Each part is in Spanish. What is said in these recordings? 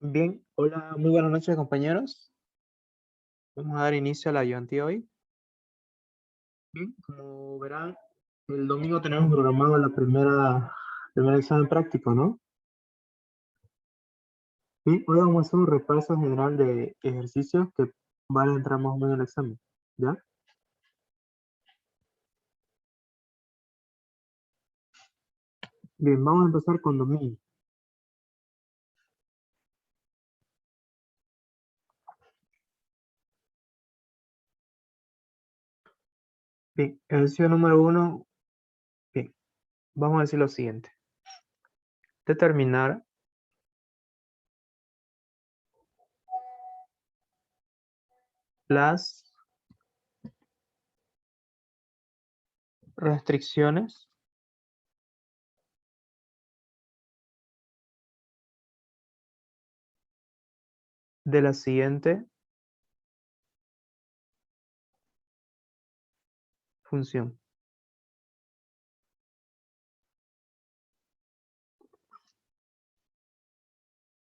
Bien, hola, muy buenas noches compañeros. Vamos a dar inicio a la ayudantía hoy. Bien, como verán, el domingo tenemos programado primer examen práctico, ¿no? Bien, hoy vamos a hacer un repaso general de ejercicios que van a entrar más o menos en el examen, ¿ya? Bien, vamos a empezar con dominio. Bien, ejercicio número 1, bien, vamos a decir lo siguiente. Determinar las restricciones de la siguiente función.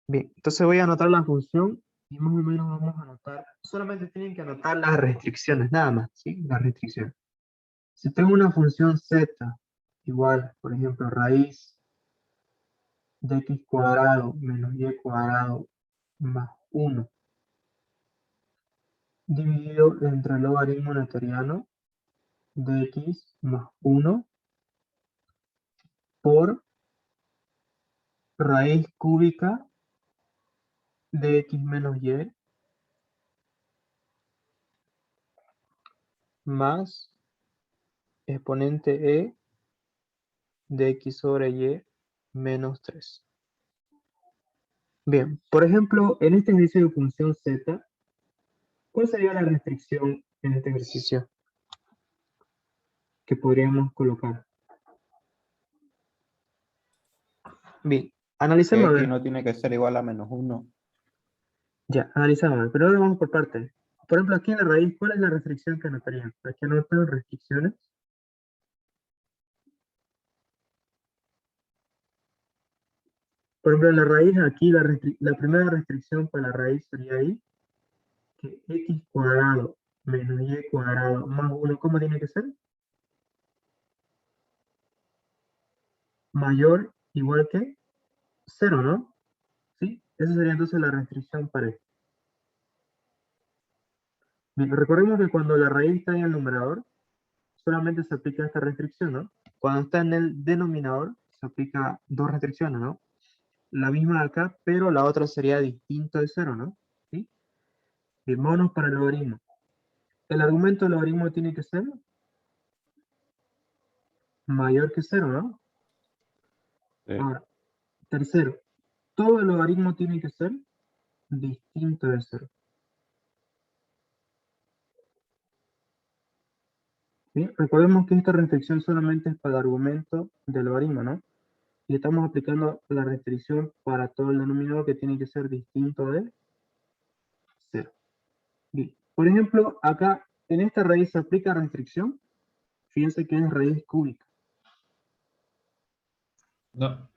Bien, entonces voy a anotar la función y más o menos vamos a anotar, solamente tienen que anotar las restricciones, nada más, ¿sí? Las restricciones. Si tengo una función z igual, por ejemplo, raíz de x cuadrado menos y cuadrado más 1 dividido entre el logaritmo newtoniano de x más 1 por raíz cúbica de x menos y más exponente e de x sobre y menos 3. Bien, por ejemplo, en este ejercicio de función z, ¿cuál sería la restricción en este ejercicio que podríamos colocar? Bien, Que analicemos a x ver. no tiene que ser igual a -1. Ya, analizamos a ver, pero ahora vamos por partes. Por ejemplo, aquí en la raíz, ¿cuál es la restricción que anotarían? Aquí anotan restricciones. Por ejemplo, en la raíz, aquí la primera restricción para la raíz sería ahí, que x cuadrado menos y cuadrado más 1, ¿cómo tiene que ser? Mayor, igual que 0, ¿no? ¿Sí? Esa sería entonces la restricción para esto. Bien, recordemos que cuando la raíz está en el numerador, solamente se aplica esta restricción, ¿no? Cuando está en el denominador, se aplica dos restricciones, ¿no? La misma de acá, pero la otra sería distinto de 0, ¿no? ¿Sí? Bien, vámonos para el logaritmo. El argumento del logaritmo tiene que ser mayor que 0, ¿no? Sí. Ahora, tercero, todo el logaritmo tiene que ser distinto de 0. ¿Sí? Recordemos que esta restricción solamente es para el argumento del logaritmo, ¿no? Y estamos aplicando la restricción para todo el denominador que tiene que ser distinto de 0. Bien. Por ejemplo, acá en esta raíz se aplica restricción. Fíjense que es raíz cúbica. No.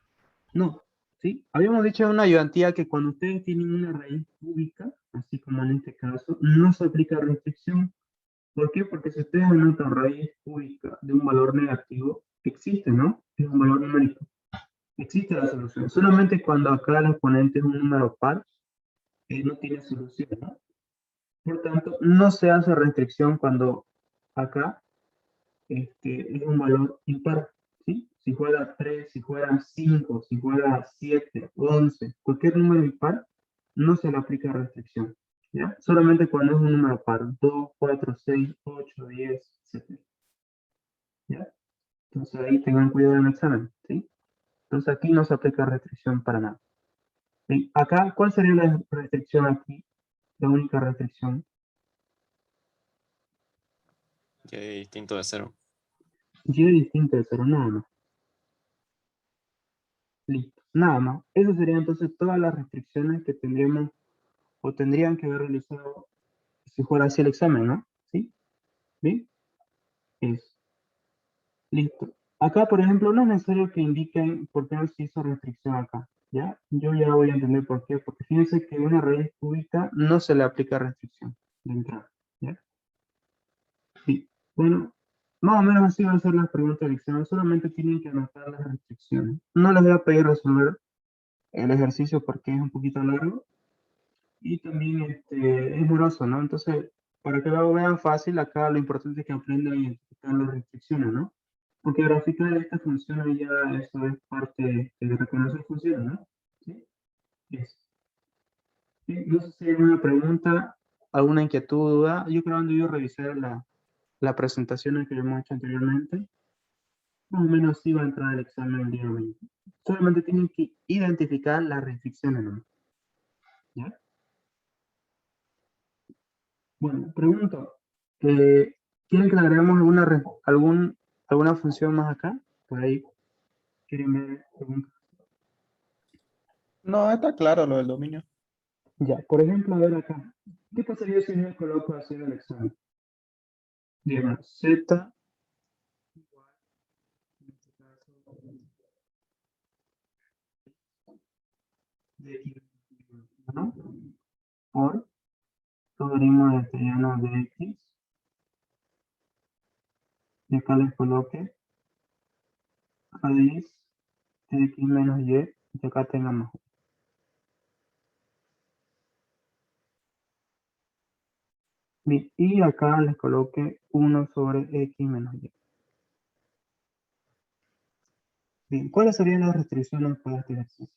No, ¿sí? Habíamos dicho en una ayudantía que cuando ustedes tienen una raíz cúbica, así como en este caso, no se aplica restricción. ¿Por qué? Porque si ustedes anotan raíz cúbica de un valor negativo, existe, ¿no? Es un valor numérico. Existe la solución. Solamente cuando acá el exponente es un número par, no tiene solución, ¿no? Por tanto, no se hace restricción cuando acá es un valor impar, ¿sí? Si fuera 3, si fuera 5, si fuera 7, 11, cualquier número impar, no se le aplica restricción, ¿ya? Solamente cuando es un número par, 2, 4, 6, 8, 10, etc. ¿Ya? Entonces ahí tengan cuidado en el examen, ¿sí? Entonces aquí no se aplica restricción para nada. ¿Sí? Acá, ¿cuál sería la restricción aquí? La única restricción. Y distinto de 0. Y es distinto de 0, nada más. Listo, nada más. Esas serían entonces todas las restricciones que tendríamos o tendrían que haber realizado si fuera así el examen, ¿no? ¿Sí? ¿Bien? Eso. Listo. Acá, por ejemplo, no es necesario que indiquen por qué no se hizo restricción acá. ¿Ya? Yo ya voy a entender por qué. Porque fíjense que una raíz cúbica no se le aplica restricción de entrada. ¿Ya? Sí. Bueno, más o menos así van a ser las preguntas del examen. Solamente tienen que anotar las restricciones. No les voy a pedir resolver el ejercicio porque es un poquito largo y también es moroso, ¿no? Entonces, para que lo vean fácil, acá lo importante es que aprendan a identificar las restricciones, ¿no? Porque graficar esta función ya eso es parte de reconocer funciones, ¿no? ¿Sí? Yes. Sí, no sé si hay alguna pregunta, alguna inquietud, duda. Yo creo que yo revisar la presentación que hemos hecho anteriormente. Más o menos sí va a entrar el examen el día 20. Solamente tienen que identificar las restricciones, ¿no? ¿Ya? Bueno, pregunto, ¿quieren que le agreguemos alguna función más acá? Por ahí, ¿quieren ver? Pregunta. No, está claro lo del dominio. Ya, por ejemplo, a ver acá. ¿Qué pasaría si yo coloco así en el examen? Digamos, Z igual, en este caso, de X, ¿no? Por logaritmo de terreno de X, y acá les coloque raíz de X menos Y, y acá tengamos. Bien, y acá les coloque 1 sobre X menos Y. Bien, ¿cuáles serían las restricciones para este ejercicio?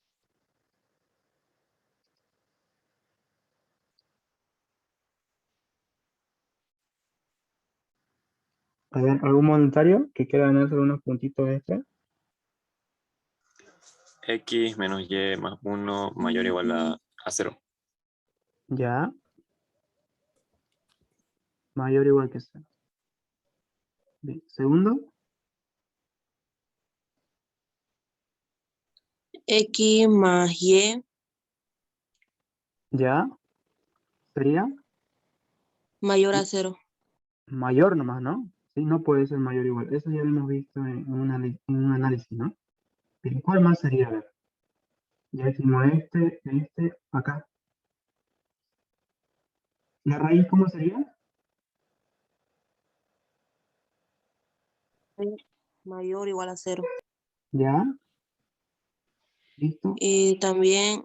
A ver, ¿algún voluntario que quiera ganarse unos puntitos extra? X menos Y más 1 mayor o igual a 0. Ya, mayor o igual que 0. Bien, segundo, X más Y ya, sería mayor a 0. mayor nomás, ¿no? Sí, no puede ser mayor o igual. Eso ya lo hemos visto en un análisis, ¿no? Bien, ¿cuál más sería? A ver, ya decimos acá. ¿La raíz cómo sería? Mayor o igual a 0. Ya, listo. Y también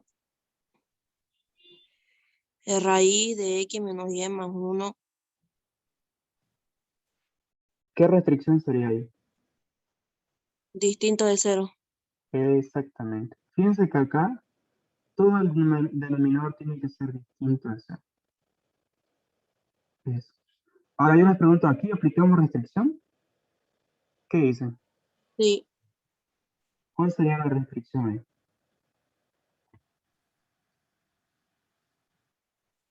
raíz de X menos Y más 1 ¿Qué restricción sería ahí? distinto de 0. Exactamente. Fíjense que acá todo el denominador tiene que ser distinto a ese. Eso. Ahora yo les pregunto, ¿aquí aplicamos restricción? ¿Qué dicen? Sí, ¿Cuál sería la restricción ahí?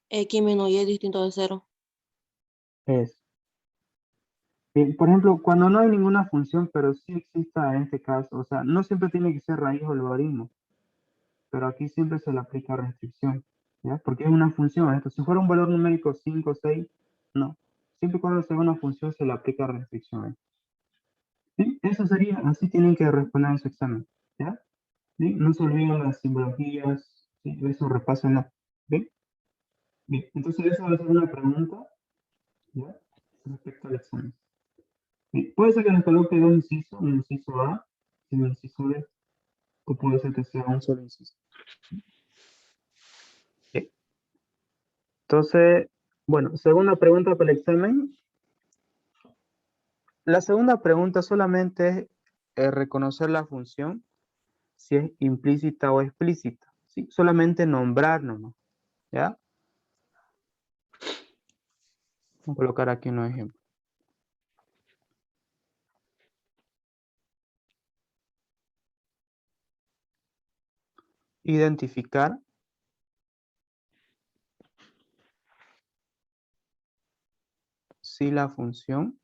X menos Y distinto de 0. Es. Bien, por ejemplo, cuando no hay ninguna función, pero sí exista en este caso, o sea, no siempre tiene que ser raíz o logaritmo, pero aquí siempre se le aplica restricción, ¿ya? Porque es una función esto. Si fuera un valor numérico 5 o 6, no. Siempre y cuando sea una función se le aplica restricción. ¿Sí? Eso sería, así tienen que responder en su examen, ¿ya? ¿Sí? No se olviden las simbologías, ¿sí? Eso repásenlo, ¿bien? Bien, entonces esa va a ser una pregunta, ¿ya? Respecto al examen. Bien, puede ser que les coloque dos incisos, un inciso A y un inciso B, o puede ser que sea un solo inciso. Bien. Entonces, bueno, segunda pregunta para el examen. La segunda pregunta solamente es reconocer la función, si es implícita o explícita, ¿sí? Solamente nombrar nomás, ¿ya? Voy a colocar aquí un ejemplo. Identificar si la función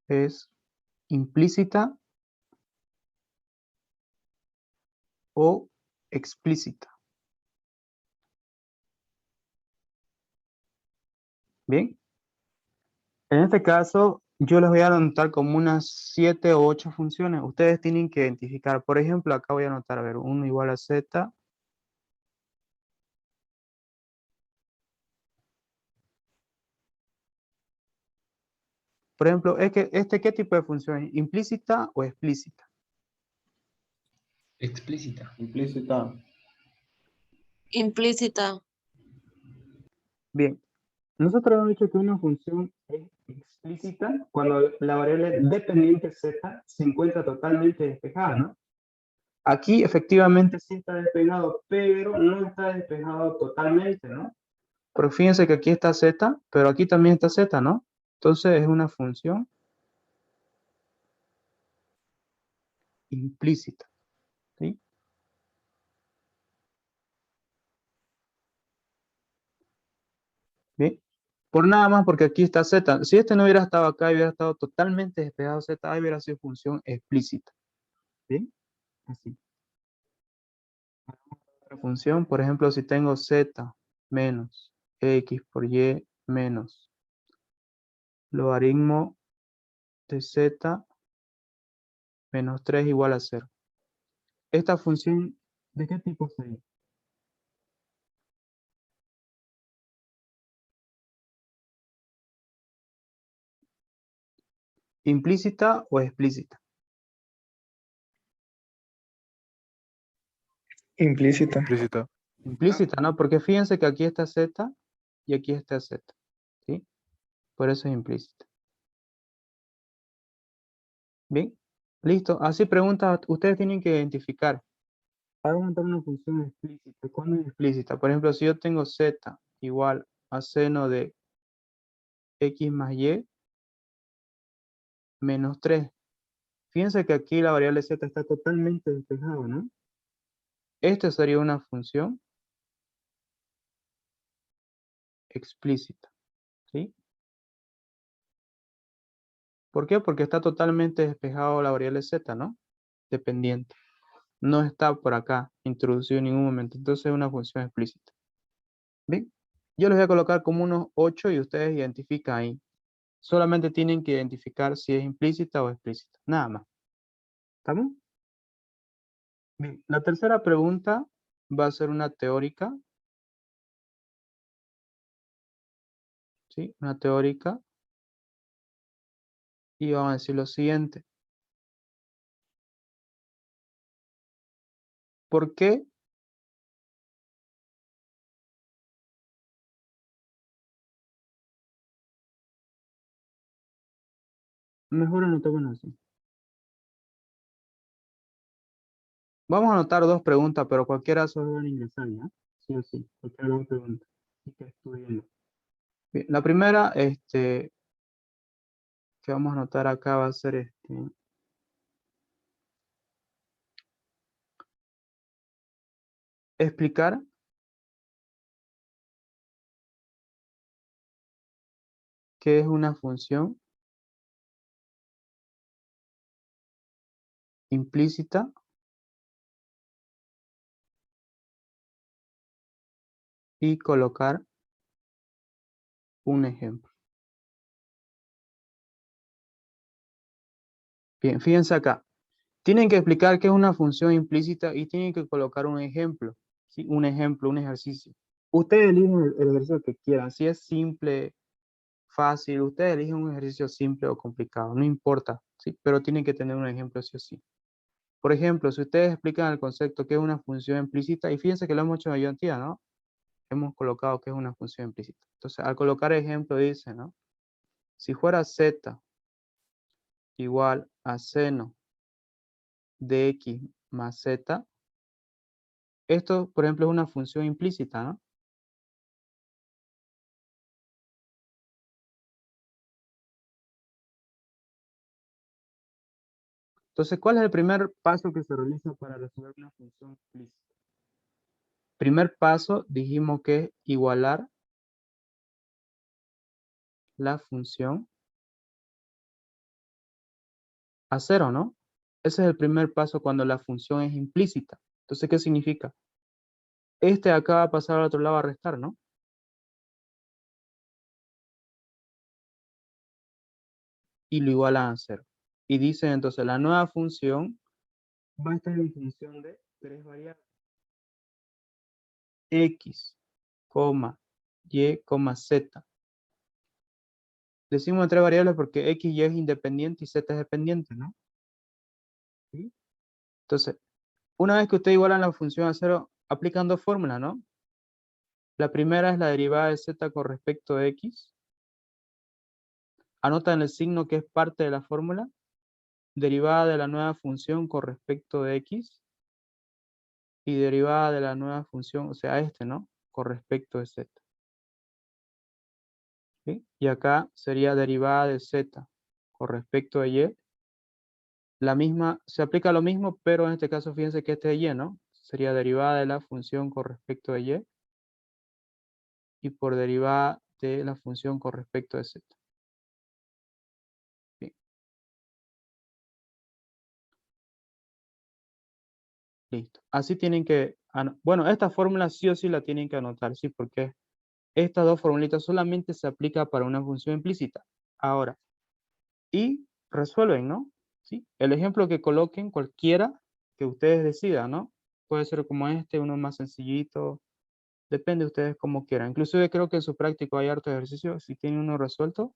es implícita o explícita. Bien. En este caso, Yo les voy a anotar como unas 7 o 8 funciones. Ustedes tienen que identificar. Por ejemplo, acá voy a anotar, a ver, 1 igual a z. Por ejemplo, es que ¿qué tipo de función es? ¿Implícita o explícita? Explícita. Implícita. Implícita. Bien. Nosotros hemos dicho que una función es explícita cuando la variable dependiente z se encuentra totalmente despejada, ¿no? Aquí efectivamente sí está despejado, pero no está despejado totalmente, ¿no? Pero fíjense que aquí está z, pero aquí también está z, ¿no? Entonces es una función implícita, ¿sí? Bien. Por nada más porque aquí está z. Si este no hubiera estado acá y hubiera estado totalmente despejado z, ahí hubiera sido función explícita. ¿Bien? Así. Otra función, por ejemplo, si tengo z menos x por y menos logaritmo de z menos 3 igual a 0. Esta función, ¿de qué tipo sería? ¿Implícita o explícita? Implícita. Implícita. Implícita, ¿no? Porque fíjense que aquí está z y aquí está z, ¿sí? Por eso es implícita. Bien, listo. Así preguntas, ustedes tienen que identificar. Vamos a montar una función explícita. ¿Cuándo es explícita? Por ejemplo, si yo tengo z igual a seno de x más y menos 3. Fíjense que aquí la variable z está totalmente despejada, ¿no? Esta sería una función explícita, ¿sí? ¿Por qué? Porque está totalmente despejado la variable z, ¿no? Dependiente. No está por acá introducido en ningún momento. Entonces es una función explícita. Bien, yo les voy a colocar como unos 8 y ustedes identifican ahí. Solamente tienen que identificar si es implícita o explícita. Nada más. ¿Estamos? Bien, la tercera pregunta va a ser una teórica. ¿Sí? Una teórica. Y vamos a decir lo siguiente. ¿Por qué mejor anotamos así? Vamos a anotar 2 preguntas, pero cualquiera se van a ingresar, ¿ya? Sí o sí, cualquiera 2 preguntas. Así que estudienlo. Bien, la primera, que vamos a anotar acá va a ser explicar qué es una función implícita y colocar un ejemplo. Bien, fíjense acá. Tienen que explicar qué es una función implícita y tienen que colocar un ejemplo. ¿Sí? Un ejemplo, un ejercicio. Ustedes eligen el ejercicio que quieran. Si es simple, fácil, ustedes eligen un ejercicio simple o complicado. No importa, ¿sí? Pero tienen que tener un ejemplo sí o sí. Por ejemplo, si ustedes explican el concepto que es una función implícita, y fíjense que lo hemos hecho en ayudantía, ¿no? Hemos colocado que es una función implícita. Entonces, al colocar ejemplo dice, ¿no? Si fuera z igual a seno de x más z, esto, por ejemplo, es una función implícita, ¿no? Entonces, ¿cuál es el primer paso que se realiza para resolver una función implícita? Primer paso, dijimos que es igualar la función a 0, ¿no? Ese es el primer paso cuando la función es implícita. Entonces, ¿qué significa? Este acá va a pasar al otro lado a restar, ¿no? y lo igualan a 0. Y dicen entonces la nueva función va a estar en función de 3 variables. X, Y, Z. Decimos 3 variables porque X y es independiente y Z es dependiente, ¿no? ¿Sí? Entonces, una vez que usted igualan la función a 0, aplican dos fórmulas, ¿no? La primera es la derivada de Z con respecto a X. Anotan el signo que es parte de la fórmula. Derivada de la nueva función con respecto de X. Y derivada de la nueva función, o sea, ¿no? Con respecto de Z. ¿Sí? Y acá sería derivada de Z con respecto de Y. La misma, se aplica lo mismo, pero en este caso fíjense que este es Y, ¿no? Sería derivada de la función con respecto de Y. Y por derivada de la función con respecto de Z. ¿Sí? Listo. Así tienen que, bueno, esta fórmula sí o sí la tienen que anotar, ¿sí? Porque estas dos formulitas solamente se aplica para una función implícita. Ahora, y resuelven, ¿no? ¿Sí? El ejemplo que coloquen, cualquiera que ustedes decidan, ¿no? Puede ser como este, uno más sencillito, depende de ustedes como quieran. Inclusive creo que en su práctico hay harto ejercicio, si tienen uno resuelto,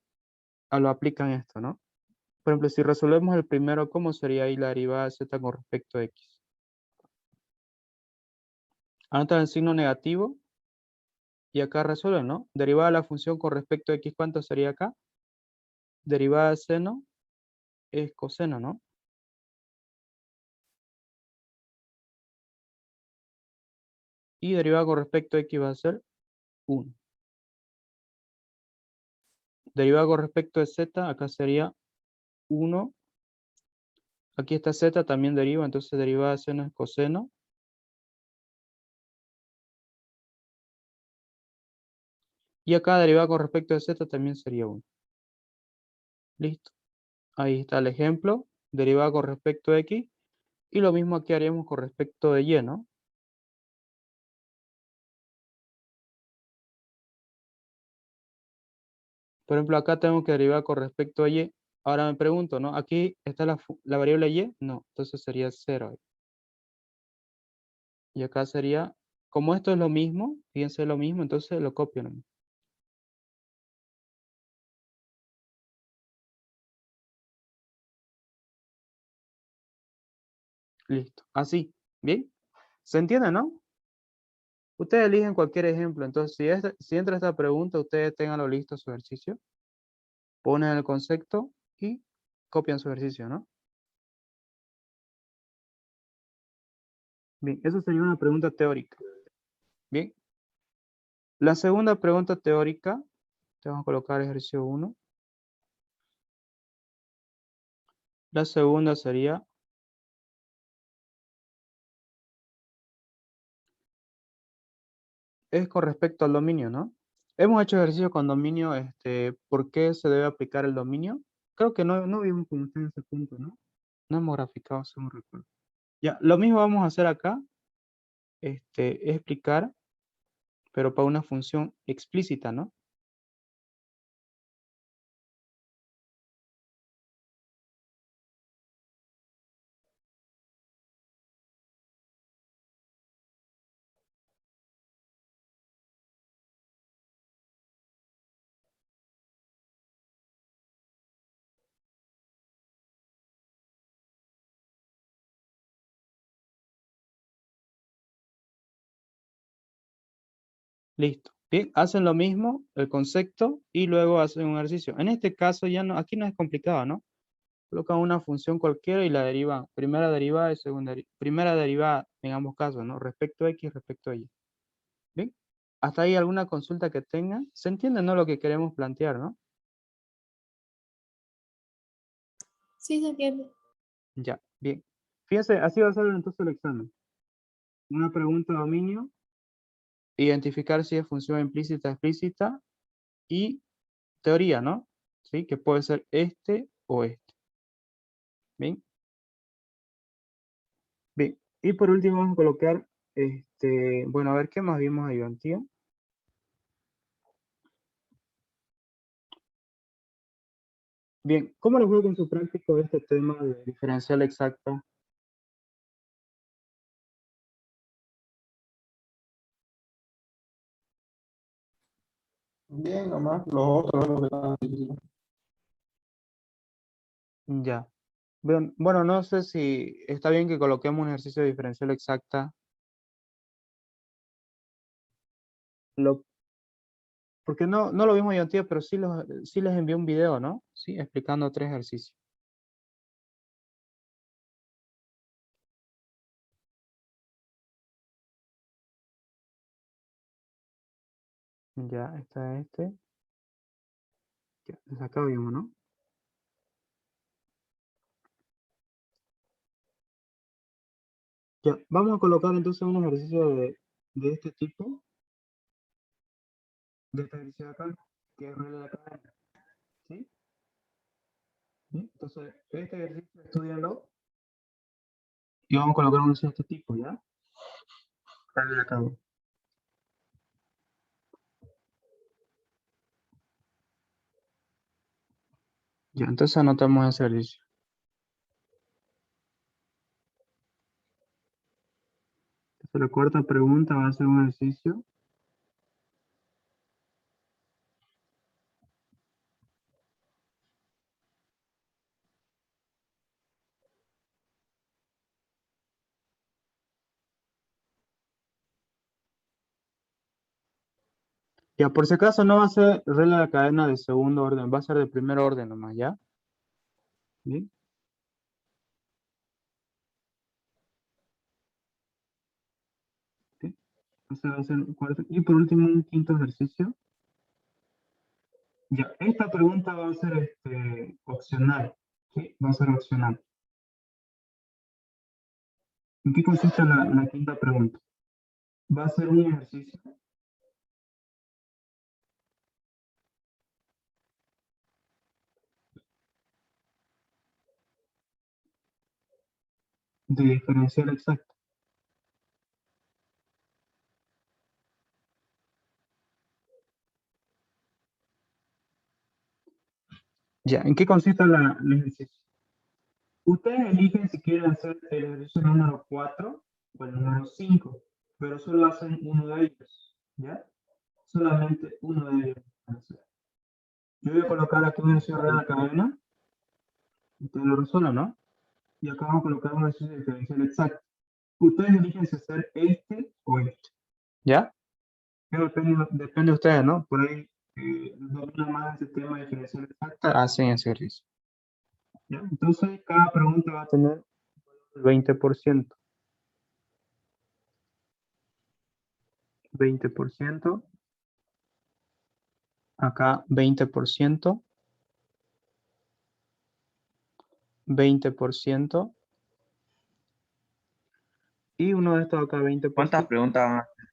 lo aplican esto, ¿no? Por ejemplo, si resolvemos el primero, ¿cómo sería ahí la derivada de z con respecto a x? Anotan el signo negativo y acá resuelven, ¿no? Derivada de la función con respecto a x, ¿cuánto sería acá? Derivada de seno es coseno, ¿no? Y derivada con respecto a x va a ser 1. Derivada con respecto de z, acá sería 1. Aquí está z, también deriva, entonces derivada de seno es coseno. Y acá derivada con respecto de z también sería 1. Listo. Ahí está el ejemplo. Derivada con respecto a x. Y lo mismo aquí haríamos con respecto de y, ¿no? Por ejemplo, acá tengo que derivar con respecto a y. Ahora me pregunto, ¿no? Aquí está la variable y. No, entonces sería 0. Y acá sería, como esto es lo mismo, fíjense lo mismo, entonces lo copio, ¿no? Listo. Así. ¿Bien? ¿Se entiende, no? Ustedes eligen cualquier ejemplo. Entonces, si entra esta pregunta, ustedes tenganlo listo su ejercicio. Ponen el concepto y copian su ejercicio, ¿no? Bien, eso sería una pregunta teórica. Bien. La segunda pregunta teórica, te vamos a colocar ejercicio 1. La segunda sería, es con respecto al dominio, ¿no? Hemos hecho ejercicio con dominio, ¿por qué se debe aplicar el dominio? Creo que no vimos con ustedes ese punto, ¿no? No hemos graficado, según recuerdo. Ya, lo mismo vamos a hacer acá, explicar, pero para una función explícita, ¿no? Listo. Bien, hacen lo mismo, el concepto, y luego hacen un ejercicio. En este caso ya no, aquí no es complicado, ¿no? Colocan una función cualquiera y la derivan. Primera derivada y segunda primera derivada en ambos casos, ¿no? Respecto a x, respecto a y. ¿Bien? ¿Hasta ahí alguna consulta que tengan? ¿Se entiende, no, lo que queremos plantear, no? Sí, se entiende. Ya, bien. Fíjense, así va a ser entonces el examen. Una pregunta de dominio, identificar si es función implícita, explícita, y teoría, ¿no? ¿Sí? Que puede ser este o este. ¿Bien? Bien. Y por último vamos a colocar, bueno, a ver qué más vimos ahí, Antía. Bien, ¿cómo les fue con su práctico de este tema de diferencial exacta? Bien, nomás. Los otros, los que estaban difíciles. Ya. Bueno, no sé si está bien que coloquemos un ejercicio de diferencial exacta. Porque no lo vimos yo antes, pero sí les envié un video, ¿no? Sí, explicando 3 ejercicios. Ya está este. Ya, desde acá vimos, ¿no? Ya, vamos a colocar entonces un ejercicio de este tipo, de este ejercicio de acá, que es regla de la cadena, ¿sí? ¿Sí? Entonces, este ejercicio estudianlo y vamos a colocar un ejercicio de este tipo, ¿ya? Regla de la cadena. Ya, entonces anotamos ese ejercicio. Entonces, la cuarta pregunta va a ser un ejercicio. Ya, por si acaso no va a ser regla de la cadena de segundo orden, va a ser de primer orden nomás, ¿ya? ¿Bien? ¿Sí? Ese va a ser un cuarto. Y por último, un quinto ejercicio. Ya, esta pregunta va a ser opcional, ¿sí? Va a ser opcional. ¿En qué consiste la quinta pregunta? Va a ser un ejercicio de diferencial exacto. Ya, ¿en qué consiste el ejercicio? Ustedes eligen si quieren hacer el ejercicio número 4 o el número 5, pero solo hacen uno de ellos, ¿ya? Solamente uno de ellos. Yo voy a colocar aquí un ejercicio de la cadena, ustedes lo resuelven, ¿no? Y acá vamos a colocar un ejercicio de diferencial exacto. Ustedes eligen si hacer este o este, ¿ya? Eso depende de ustedes, ¿no? Por ahí, domina más el tema de diferencial exacta, hacen ese ejercicio. ¿Ya? Entonces, cada pregunta va a tener el 20%. 20%. Acá 20%. 20%. Y uno de estos acá 20%. ¿Cuántas preguntas van a hacer?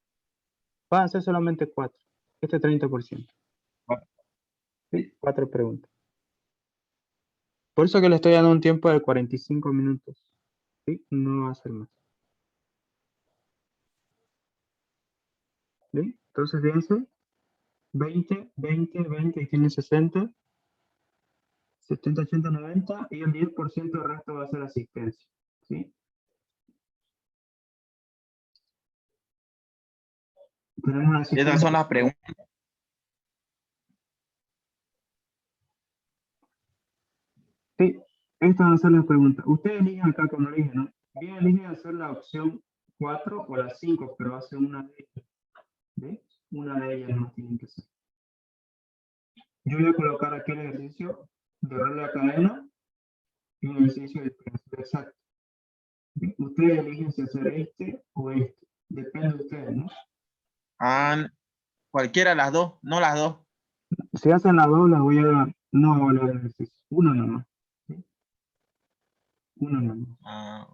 Van a ser solamente 4. Este 30%. Sí, 4 preguntas. Por eso que le estoy dando un tiempo de 45 minutos. ¿Sí? No va a ser más. ¿Sí? Entonces, fíjense. 20, 20, 20 y tiene 60. 70, 80, 90 y el 10% del resto va a ser asistencia. ¿Sí? Tenemos una Esas asistencia. son las preguntas. Sí, estas van a ser las preguntas. Ustedes eligen acá como eligen, ¿no? Bien, eligen hacer la opción 4 o la 5, pero va a ser una de ellas. ¿Ves? Una de ellas no tienen que ser. Yo voy a colocar aquí el ejercicio de regla de cadena y un ejercicio de diferencial exacto. ¿Sí? Ustedes eligen si hacer este o este. Depende de ustedes, ¿no? Cualquiera de las dos, no las dos. Si hacen las dos, las voy a no evaluar el ejercicio. Uno nomás. ¿Sí? Uno nomás. Ah,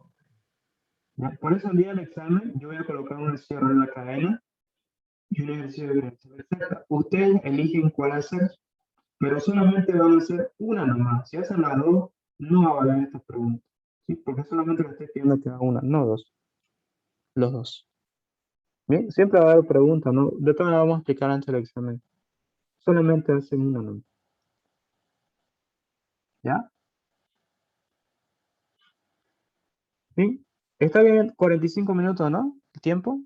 ¿Ya? Por eso el día del examen yo voy a colocar un ejercicio de regla de la cadena y un ejercicio de diferencial exacta. Ustedes eligen cuál hacer, pero solamente van a hacer una nomás. Si hacen las dos, no va a valer esta pregunta. ¿Sí? Porque solamente le estoy pidiendo que haga una, no dos. Los dos. Bien, siempre va a haber preguntas, ¿no? De todas maneras vamos a explicar antes del examen. Solamente hacen una nomás. ¿Ya? ¿Sí? Está bien 45 minutos, ¿no? El tiempo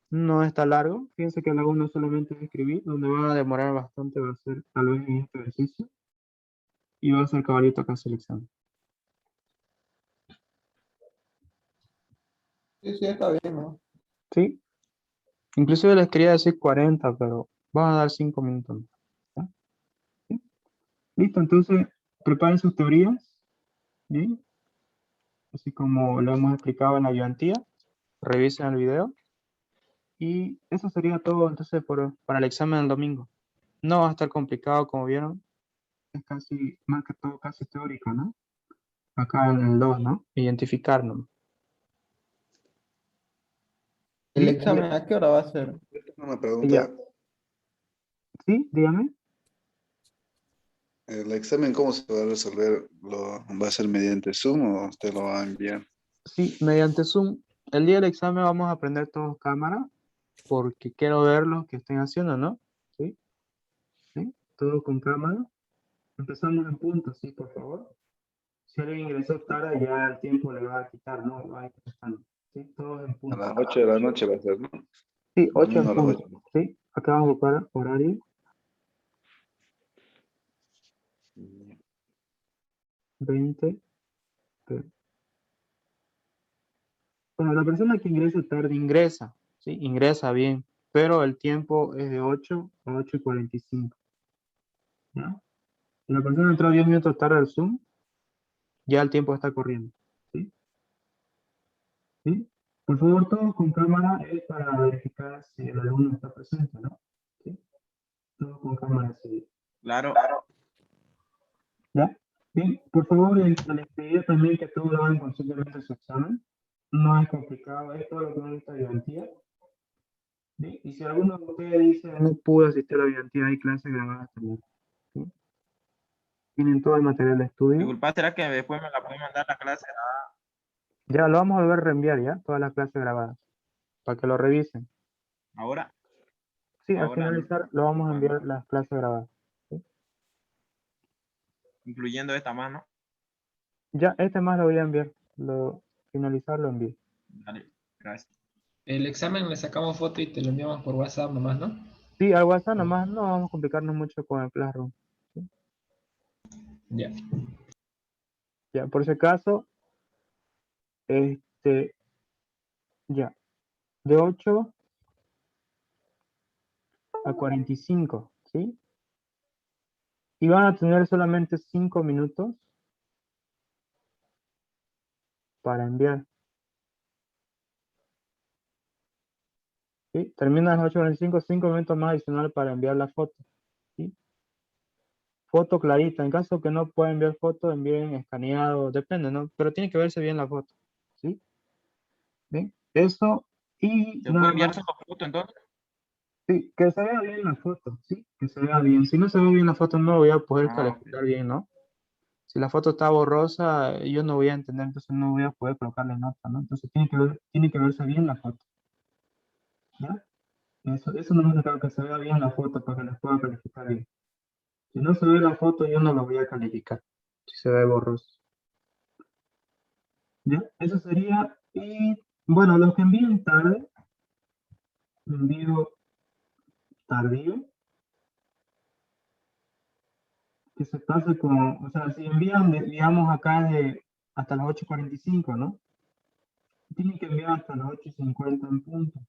no está largo. Fíjense que la 1 solamente es escribir, donde va a demorar bastante, va a ser tal vez en este ejercicio. Y va a ser caballito acá el examen. Sí, sí, está bien, ¿no? ¿Sí? Inclusive les quería decir 40, pero van a dar 5 minutos más. ¿Ya? ¿Sí? Listo, entonces preparen sus teorías. Bien. Así como lo hemos explicado en la ayudantía. Revisen el video. Y eso sería todo entonces para el examen del domingo. No va a estar complicado, como vieron. Es casi, más que todo, casi teórico, ¿no? Acá en el 2, ¿no? Identificarnos. ¿El ¿Sí? examen a qué hora va a ser? Una Ya. pregunta, ¿Sí? Dígame. ¿el examen cómo se va a resolver? ¿Va a ser mediante Zoom o usted lo va a enviar? Sí, mediante Zoom. El día del examen vamos a prender todos cámara porque quiero ver lo que estén haciendo, ¿no? ¿Sí? ¿Sí? Todo con cámara. Empezamos en punto, sí, por favor. Si alguien ingresó tarde, ya el tiempo le va a quitar, ¿no? Va a ir empezando. Sí, todos en A punto. las 8 de la noche va a ser, ¿no? Sí, 8 Domingo en a las punto. 8. Sí, acá vamos a buscar horario. 20. Bueno, la persona que ingresa tarde ingresa, ¿sí? Ingresa bien, pero el tiempo es de 8 a 8:45, ¿ya? Si la persona entró 10 minutos tarde al Zoom, ya el tiempo está corriendo, ¿sí? ¿Sí? Por favor, todos con cámara es para verificar si el alumno está presente, ¿no? ¿Sí? Todos con cámara, sí. Claro. ¿Ya? Bien, por favor, les pediría también que todos hagan conscientemente su examen. No es complicado, es todo lo que necesita ayudantía. Bien, y si alguno de ustedes dice no pude asistir a la ayudantía, hay clases grabadas también. ¿Sí? Tienen todo el material de estudio. Disculpa, ¿será que después me la pueden mandar la clase? Ya lo vamos a volver a reenviar ya, todas las clases grabadas, para que lo revisen. Ahora. Sí, al Ahora, finalizar lo vamos a enviar bueno, las clases grabadas. ¿Sí? incluyendo esta mano. Ya, este más lo voy a enviar. Finalizar lo envío. Dale, gracias. El examen le sacamos foto y te lo enviamos por WhatsApp nomás, ¿no? Sí, al WhatsApp nomás no vamos a complicarnos mucho con el Classroom. ¿Sí? Ya. Ya, por ese caso, ya, de 8 a 45, ¿sí? Y van a tener solamente 5 minutos para enviar. ¿Sí? Terminan las 8:45, 5 minutos más adicionales para enviar la foto. ¿Sí? Foto clarita. En caso que no pueda enviar foto, envíen escaneado, depende, ¿no? Pero tiene que verse bien la foto. ¿Sí? Bien, eso y ¿Se nada puede enviar más. solo foto entonces? Sí, que se vea bien la foto, ¿sí? Que se vea bien. Si no se ve bien la foto, no voy a poder Ah, ok. calificar bien, ¿no? Si la foto está borrosa, yo no voy a entender, entonces no voy a poder colocarle nota, ¿no? Entonces tiene que verse bien la foto. ¿Ya? Eso no me que se vea bien la foto para que les pueda calificar bien. Si no se ve la foto, yo no lo voy a calificar. Si se ve borroso. ¿Ya? Eso sería. Y bueno, los que envíen tarde, envío tardío, que se pase con, o sea, si envían, digamos, acá hasta las 8:45, ¿no? Tienen que enviar hasta las 8:50 en punto.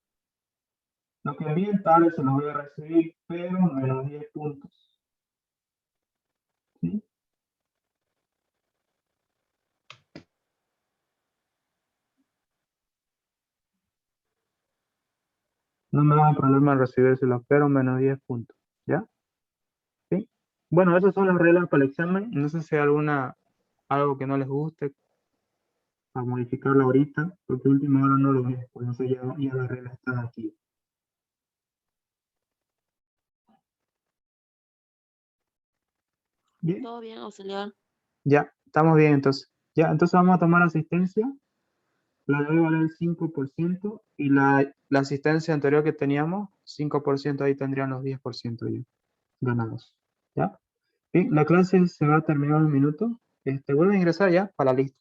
Lo que envíen tarde se los voy a recibir, pero menos 10 puntos. ¿Sí? No me da problema en recibírselos, pero menos 10 puntos. ¿Ya? ¿Sí? Bueno, esas son las reglas para el examen. No sé si hay algo que no les guste, a modificarlo ahorita, porque última hora no lo vi, pues no sé, ya las reglas están aquí. Bien, Todo bien, auxiliar. ya, estamos bien entonces. Ya, entonces vamos a tomar asistencia. La debe valer 5% y la asistencia anterior que teníamos, 5%, ahí tendrían los 10% ya ganados. ¿Ya? Bien, la clase se va a terminar en un minuto. Vuelve a ingresar ya para la lista.